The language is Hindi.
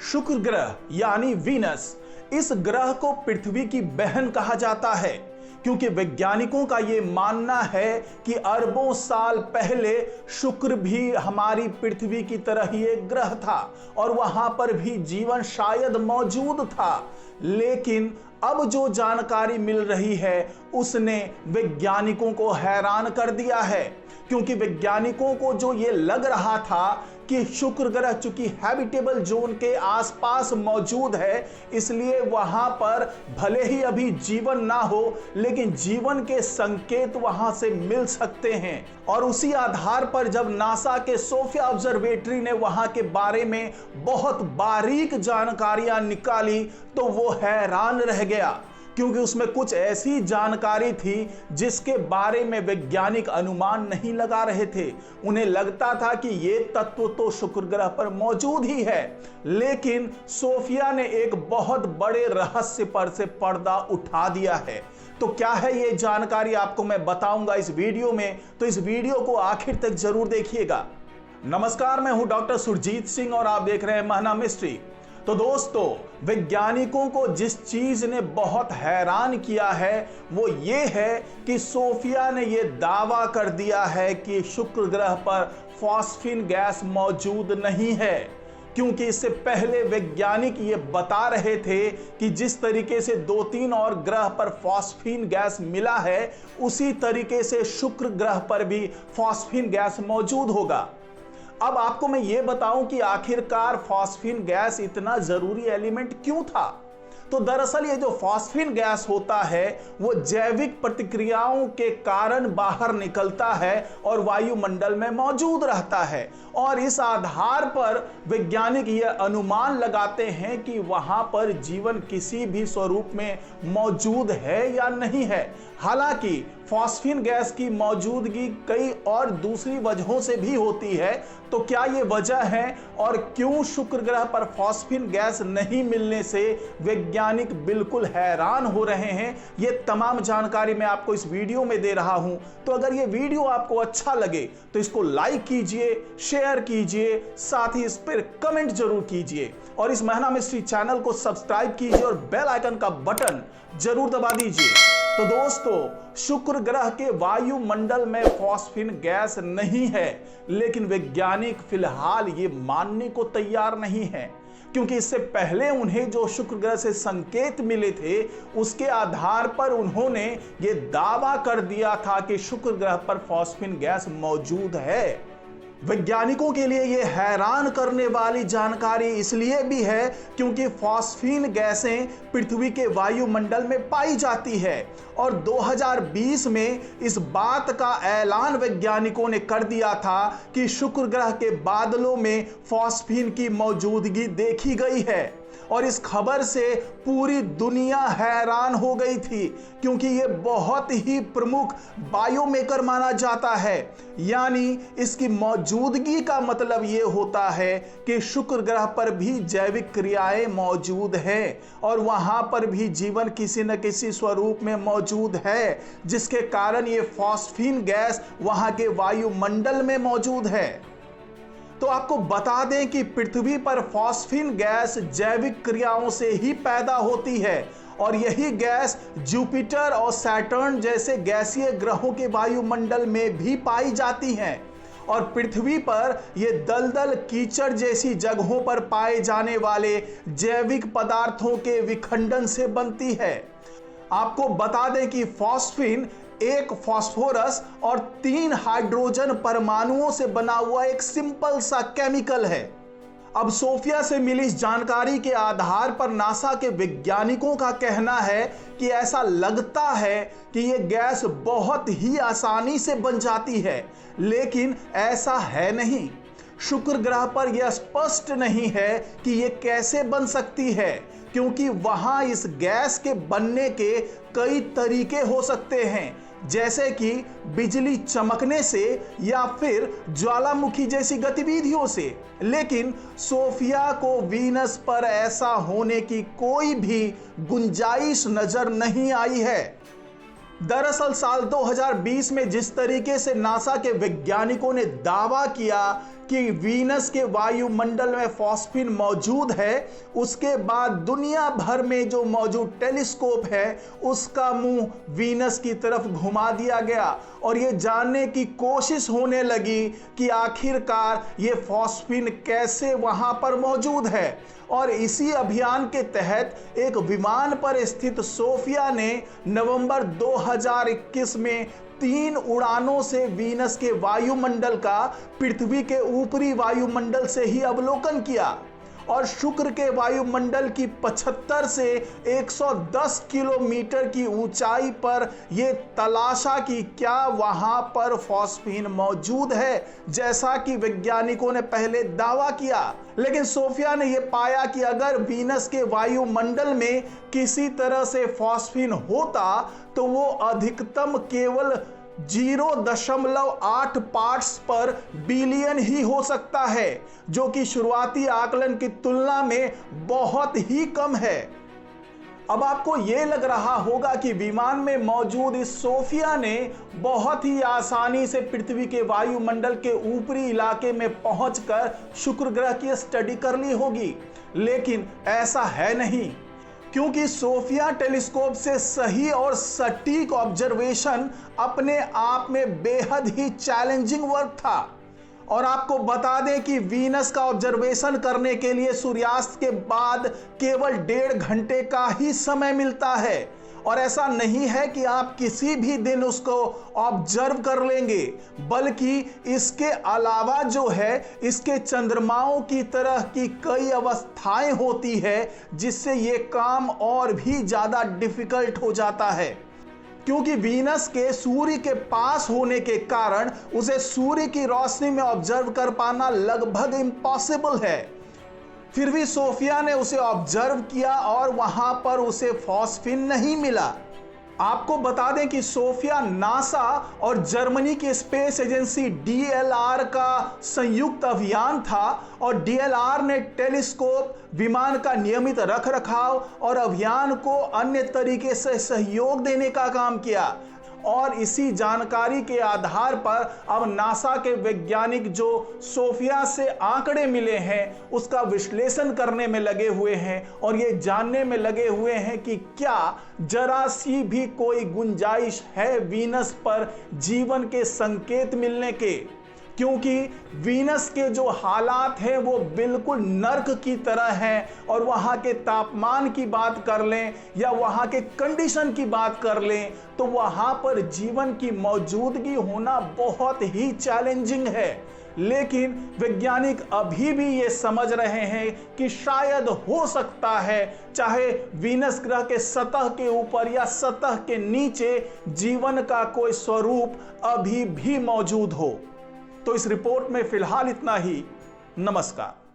शुक्र ग्रह यानी वीनस, इस ग्रह को पृथ्वी की बहन कहा जाता है क्योंकि वैज्ञानिकों का यह मानना है कि अरबों साल पहले शुक्र भी हमारी पृथ्वी की तरह ही एक ग्रह था और वहां पर भी जीवन शायद मौजूद था। लेकिन अब जो जानकारी मिल रही है उसने वैज्ञानिकों को हैरान कर दिया है, क्योंकि वैज्ञानिकों को जो ये लग रहा था कि शुक्र ग्रह चूंकि हैबिटेबल जोन के आसपास मौजूद है, इसलिए वहां पर भले ही अभी जीवन ना हो लेकिन जीवन के संकेत वहां से मिल सकते हैं। और उसी आधार पर जब नासा के सोफिया ऑब्जर्वेटरी ने वहां के बारे में बहुत बारीक जानकारियां निकाली तो वो हैरान रह गया, क्योंकि उसमें कुछ ऐसी जानकारी थी जिसके बारे में वैज्ञानिक अनुमान नहीं लगा रहे थे। उन्हें लगता था कि यह तत्व तो शुक्र ग्रह पर मौजूद ही है, लेकिन सोफिया ने एक बहुत बड़े रहस्य पर से पर्दा उठा दिया है। तो क्या है ये जानकारी, आपको मैं बताऊंगा इस वीडियो में, तो इस वीडियो को आखिर तक जरूर देखिएगा। नमस्कार, मैं हूं डॉक्टर सुरजीत सिंह और आप देख रहे हैं महना मिस्ट्री। तो दोस्तों, वैज्ञानिकों को जिस चीज ने बहुत हैरान किया है वो ये है कि सोफिया ने ये दावा कर दिया है कि शुक्र ग्रह पर फॉस्फीन गैस मौजूद नहीं है, क्योंकि इससे पहले वैज्ञानिक ये बता रहे थे कि जिस तरीके से 2-3 और ग्रह पर फॉस्फीन गैस मिला है उसी तरीके से शुक्र ग्रह पर भी फॉस्फीन गैस मौजूद होगा। अब आपको मैं ये बताऊं कि आखिरकार फॉस्फीन गैस इतना जरूरी एलिमेंट क्यों था। तो दरअसल ये जो फॉस्फीन गैस होता है वो जैविक प्रतिक्रियाओं के कारण बाहर निकलता है और वायुमंडल में मौजूद रहता है, और इस आधार पर वैज्ञानिक ये अनुमान लगाते हैं कि वहां पर जीवन किसी भी स्वरूप में मौजूद है या नहीं है। हालांकि फॉस्फीन गैस की मौजूदगी कई और दूसरी वजहों से भी होती है। तो क्या ये वजह है और क्यों शुक्र ग्रह पर फॉस्फीन गैस नहीं मिलने से वैज्ञानिक बिल्कुल हैरान हो रहे हैं, ये तमाम जानकारी मैं आपको इस वीडियो में दे रहा हूं। तो अगर ये वीडियो आपको अच्छा लगे तो इसको लाइक कीजिए, शेयर कीजिए, साथ ही इस पर कमेंट जरूर कीजिए और इस महना मिस्ट्री चैनल को सब्सक्राइब कीजिए और बेल आइकन का बटन जरूर दबा दीजिए। तो दोस्तों, शुक्र ग्रह के वायुमंडल में फॉस्फीन गैस नहीं है, लेकिन वैज्ञानिक फिलहाल ये मानने को तैयार नहीं है, क्योंकि इससे पहले उन्हें जो शुक्र ग्रह से संकेत मिले थे उसके आधार पर उन्होंने ये दावा कर दिया था कि शुक्र ग्रह पर फॉस्फीन गैस मौजूद है। वैज्ञानिकों के लिए यह हैरान करने वाली जानकारी इसलिए भी है क्योंकि फॉस्फीन गैसें पृथ्वी के वायुमंडल में पाई जाती है और 2020 में इस बात का ऐलान वैज्ञानिकों ने कर दिया था कि शुक्र ग्रह के बादलों में फॉस्फीन की मौजूदगी देखी गई है। और इस खबर से पूरी दुनिया हैरान हो गई थी, क्योंकि ये बहुत ही प्रमुख बायोमेकर माना जाता है। यानी इसकी मौजूदगी का मतलब ये होता है कि शुक्र ग्रह पर भी जैविक क्रियाएं मौजूद हैं और वहां पर भी जीवन किसी न किसी स्वरूप में मौजूद है, जिसके कारण ये फॉस्फीन गैस वहां के वायुमंडल में मौजूद है। तो आपको बता दें कि पृथ्वी पर फॉस्फीन गैस जैविक क्रियाओं से ही पैदा होती है और यही गैस जुपिटर और सैटर्न जैसे गैसीय ग्रहों के वायुमंडल में भी पाई जाती हैं और पृथ्वी पर ये दलदल कीचड़ जैसी जगहों पर पाए जाने वाले जैविक पदार्थों के विखंडन से बनती है। आपको बता दें कि फॉस्फीन एक फास्फोरस और 3 हाइड्रोजन परमाणुओं से बना हुआ एक सिंपल सा केमिकल है। अब सोफिया से मिली इस जानकारी के आधार पर नासा के वैज्ञानिकों का कहना है कि ऐसा लगता है कि यह गैस बहुत ही आसानी से बन जाती है, लेकिन ऐसा है नहीं। शुक्र ग्रह पर यह स्पष्ट नहीं है कि यह कैसे बन सकती है, क्योंकि वहां इस गैस के बनने के कई तरीके हो सकते हैं, जैसे कि बिजली चमकने से या फिर ज्वालामुखी जैसी गतिविधियों से। लेकिन सोफिया को वीनस पर ऐसा होने की कोई भी गुंजाइश नजर नहीं आई है। दरअसल साल 2020 में जिस तरीके से नासा के वैज्ञानिकों ने दावा किया कि वीनस के वायुमंडल में फॉस्फीन मौजूद है, उसके बाद दुनिया भर में जो मौजूद टेलीस्कोप है उसका मुंह वीनस की तरफ घुमा दिया गया और ये जानने की कोशिश होने लगी कि आखिरकार ये फॉस्फीन कैसे वहां पर मौजूद है। और इसी अभियान के तहत एक विमान पर स्थित सोफिया ने नवंबर 2021 में 3 उड़ानों से वीनस के वायुमंडल का पृथ्वी के ऊपरी वायुमंडल से ही अवलोकन किया और शुक्र के वायुमंडल की 75 से 110 किलोमीटर की ऊंचाई पर यह तलाशा कि क्या वहां पर फॉस्फीन मौजूद है, जैसा कि वैज्ञानिकों ने पहले दावा किया। लेकिन सोफिया ने यह पाया कि अगर वीनस के वायुमंडल में किसी तरह से फॉस्फीन होता तो वो अधिकतम केवल 0.8 पार्ट्स पर बिलियन ही हो सकता है, जो कि शुरुआती आकलन की तुलना में बहुत ही कम है। अब आपको यह लग रहा होगा कि विमान में मौजूद इस सोफिया ने बहुत ही आसानी से पृथ्वी के वायुमंडल के ऊपरी इलाके में पहुंचकर शुक्र ग्रह की स्टडी कर ली होगी, लेकिन ऐसा है नहीं, क्योंकि सोफिया टेलीस्कोप से सही और सटीक ऑब्जर्वेशन अपने आप में बेहद ही चैलेंजिंग वर्क था। और आपको बता दें कि वीनस का ऑब्जर्वेशन करने के लिए सूर्यास्त के बाद केवल 1.5 घंटे का ही समय मिलता है और ऐसा नहीं है कि आप किसी भी दिन उसको ऑब्जर्व कर लेंगे, बल्कि इसके अलावा जो है इसके चंद्रमाओं की तरह की कई अवस्थाएं होती है जिससे ये काम और भी ज्यादा डिफिकल्ट हो जाता है। क्योंकि वीनस के सूर्य के पास होने के कारण उसे सूर्य की रोशनी में ऑब्जर्व कर पाना लगभग इम्पॉसिबल है। फिर भी सोफिया ने उसे ऑब्जर्व किया और वहां पर उसे फॉस्फीन नहीं मिला। आपको बता दें कि सोफिया नासा और जर्मनी की स्पेस एजेंसी DLR का संयुक्त अभियान था और DLR ने टेलीस्कोप, विमान का नियमित रखरखाव और अभियान को अन्य तरीके से सहयोग देने का काम किया। और इसी जानकारी के आधार पर अब नासा के वैज्ञानिक जो सोफिया से आंकड़े मिले हैं उसका विश्लेषण करने में लगे हुए हैं और ये जानने में लगे हुए हैं कि क्या जरा सी भी कोई गुंजाइश है वीनस पर जीवन के संकेत मिलने के। क्योंकि वीनस के जो हालात हैं वो बिल्कुल नर्क की तरह हैं और वहाँ के तापमान की बात कर लें या वहाँ के कंडीशन की बात कर लें तो वहाँ पर जीवन की मौजूदगी होना बहुत ही चैलेंजिंग है। लेकिन वैज्ञानिक अभी भी ये समझ रहे हैं कि शायद हो सकता है चाहे वीनस ग्रह के सतह के ऊपर या सतह के नीचे जीवन का कोई स्वरूप अभी भी मौजूद हो। तो इस रिपोर्ट में फिलहाल इतना ही। नमस्कार।